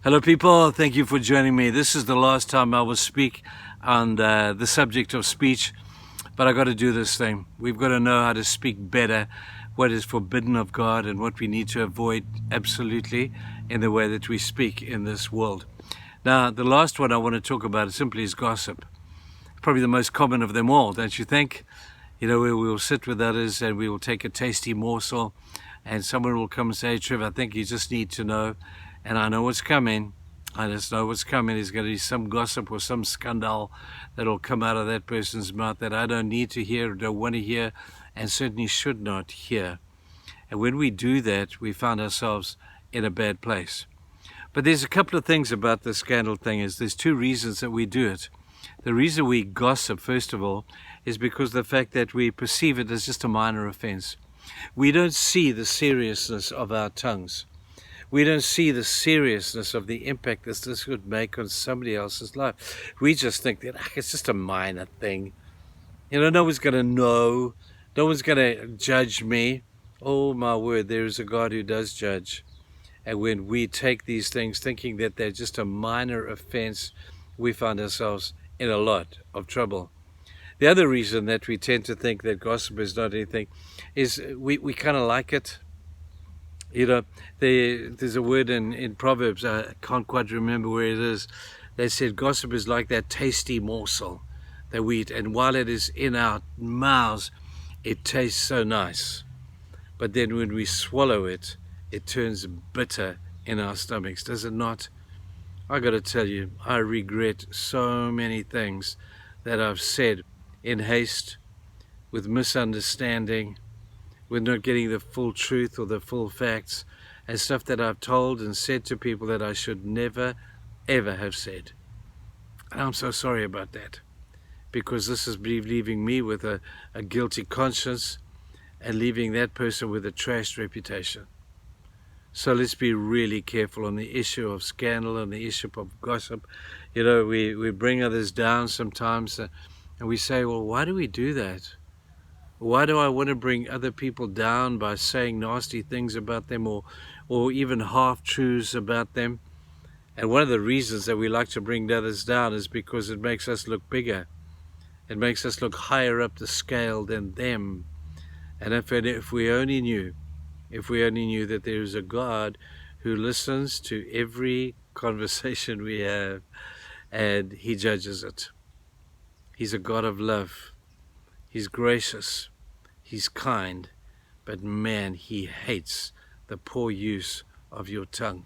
Hello, people. Thank you for joining me. This is the last time I will speak on the subject of speech, but I got to do this thing. We've got to know how to speak better, what is forbidden of God, and what we need to avoid absolutely in the way that we speak in this world. Now, the last one I want to talk about simply is gossip. Probably the most common of them all, don't you think? You know, we will sit with others and we will take a tasty morsel, and someone will come and say, Trevor, I think you just need to know, and I know what's coming. I just know what's coming. There's going to be some gossip or some scandal that'll come out of that person's mouth that I don't need to hear, don't want to hear, and certainly should not hear. And when we do that, we find ourselves in a bad place. But there's a couple of things about the scandal thing. Is there's two reasons that we do it. The reason we gossip, first of all, is because of the fact that we perceive it as just a minor offense. We don't see the seriousness of our tongues. We don't see the seriousness of the impact that this would make on somebody else's life. We just think that it's just a minor thing. You know, no one's going to know. No one's going to judge me. Oh, my word, there is a God who does judge. And when we take these things thinking that they're just a minor offense, we find ourselves in a lot of trouble. The other reason that we tend to think that gossip is not anything is we kind of like it. You know, there's a word in Proverbs, I can't quite remember where it is. They said gossip is like that tasty morsel that we eat, and while it is in our mouths, it tastes so nice. But then when we swallow it, it turns bitter in our stomachs, does it not? I got to tell you, I regret so many things that I've said in haste, with misunderstanding, with not getting the full truth or the full facts, and stuff that I've told and said to people that I should never, ever have said. And I'm so sorry about that, because this is leaving me with a guilty conscience and leaving that person with a trashed reputation. So let's be really careful on the issue of scandal and the issue of gossip. You know, we bring others down sometimes, and we say, well, why do we do that? Why do I want to bring other people down by saying nasty things about them or even half-truths about them? And one of the reasons that we like to bring others down is because it makes us look bigger. It makes us look higher up the scale than them. And if we only knew that there is a God who listens to every conversation we have and he judges it. He's a God of love. He's gracious. He's kind. But man, he hates the poor use of your tongue.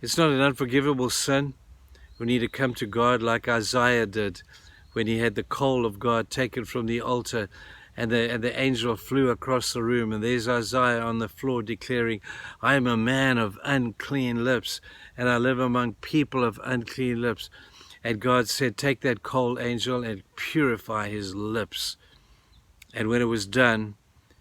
It's not an unforgivable sin. We need to come to God like Isaiah did when he had the coal of God taken from the altar, and the angel flew across the room, and there's Isaiah on the floor declaring, I am a man of unclean lips, and I live among people of unclean lips. And God said, take that coal, angel, and purify his lips. And when it was done,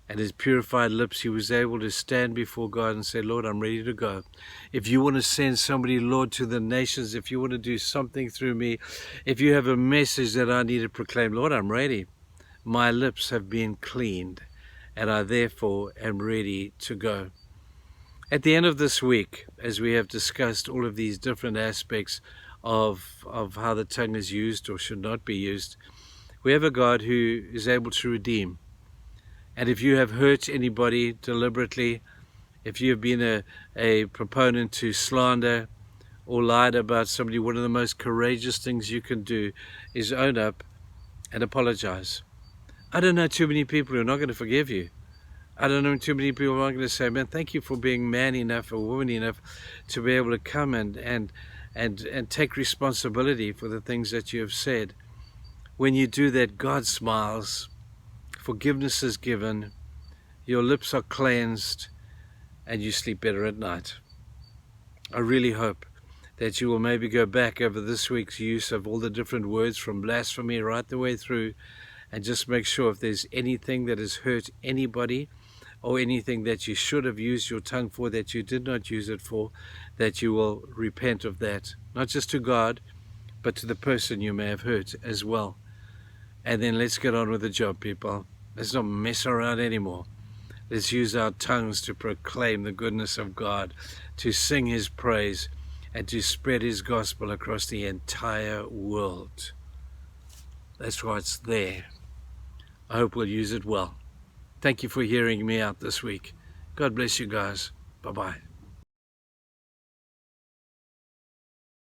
and his purified lips, he was able to stand before God and say, Lord, I'm ready to go. If you want to send somebody, Lord, to the nations, if you want to do something through me, if you have a message that I need to proclaim, Lord, I'm ready. My lips have been cleaned, and I therefore am ready to go. At the end of this week, as we have discussed all of these different aspects of how the tongue is used or should not be used, we have a God who is able to redeem. And if you have hurt anybody deliberately, if you have been a proponent to slander or lied about somebody, one of the most courageous things you can do is own up and apologize. I don't know too many people who are not going to forgive you. I don't know too many people who are going to say, man, thank you for being man enough or woman enough to be able to come and take responsibility for the things that you have said. When you do that, God smiles, forgiveness is given, your lips are cleansed, and you sleep better at night. I really hope that you will maybe go back over this week's use of all the different words from blasphemy right the way through, and just make sure if there's anything that has hurt anybody or anything that you should have used your tongue for that you did not use it for, that you will repent of that, not just to God, but to the person you may have hurt as well. And then let's get on with the job, people. Let's not mess around anymore. Let's use our tongues to proclaim the goodness of God, to sing his praise, and to spread his gospel across the entire world. That's why it's there. I hope we'll use it well. Thank you for hearing me out this week. God bless you guys. Bye-bye.